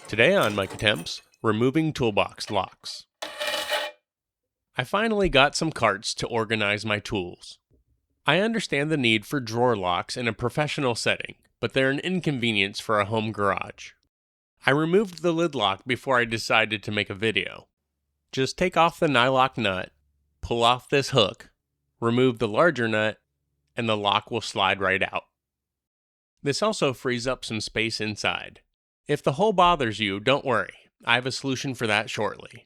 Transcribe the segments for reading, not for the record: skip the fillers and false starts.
Today on Mike Attempts, removing toolbox locks. I finally got some carts to organize my tools. I understand the need for drawer locks in a professional setting, but they're an inconvenience for a home garage. I removed the lid lock before I decided to make a video. Just take off the nylock nut, pull off this hook, remove the larger nut, and the lock will slide right out. This also frees up some space inside. If the hole bothers you, don't worry, I have a solution for that shortly.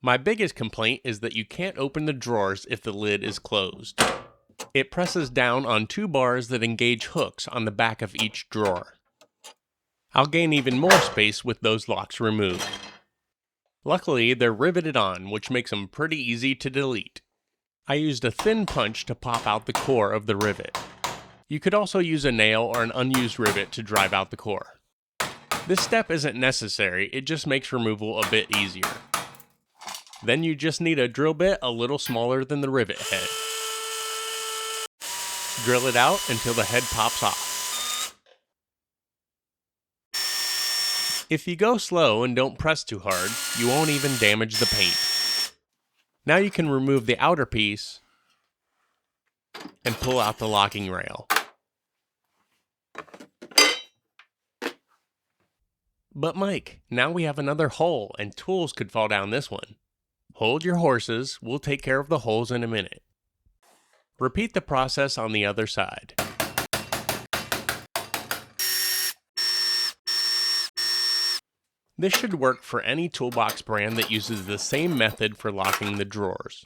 My biggest complaint is that you can't open the drawers if the lid is closed. It presses down on two bars that engage hooks on the back of each drawer. I'll gain even more space with those locks removed. Luckily, they're riveted on, which makes them pretty easy to delete. I used a thin punch to pop out the core of the rivet. You could also use a nail or an unused rivet to drive out the core. This step isn't necessary, it just makes removal a bit easier. Then you just need a drill bit a little smaller than the rivet head. Drill it out until the head pops off. If you go slow and don't press too hard, you won't even damage the paint. Now you can remove the outer piece and pull out the locking rail. But Mike, now we have another hole and tools could fall down this one. Hold your horses, we'll take care of the holes in a minute. Repeat the process on the other side. This should work for any toolbox brand that uses the same method for locking the drawers.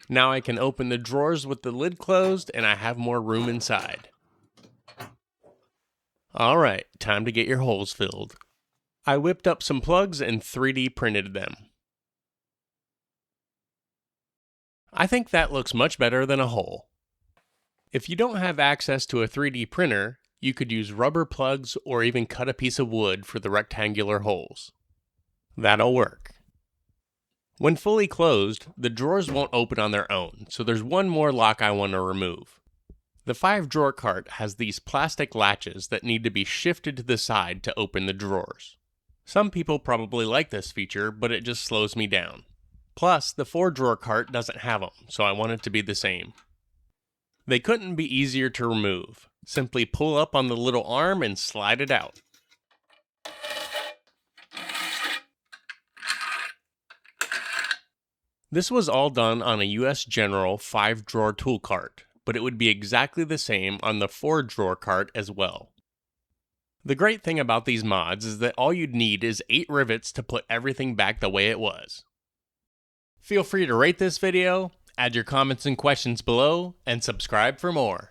Now I can open the drawers with the lid closed and I have more room inside. Alright, time to get your holes filled. I whipped up some plugs and 3D printed them. I think that looks much better than a hole. If you don't have access to a 3D printer, you could use rubber plugs or even cut a piece of wood for the rectangular holes. That'll work. When fully closed, the drawers won't open on their own, so there's one more lock I want to remove. The 5-drawer cart has these plastic latches that need to be shifted to the side to open the drawers. Some people probably like this feature, but it just slows me down. Plus, the 4-drawer cart doesn't have them, so I want it to be the same. They couldn't be easier to remove. Simply pull up on the little arm and slide it out. This was all done on a US General 5-drawer tool cart, but it would be exactly the same on the 4-drawer cart as well. The great thing about these mods is that all you'd need is 8 rivets to put everything back the way it was. Feel free to rate this video, add your comments and questions below, and subscribe for more.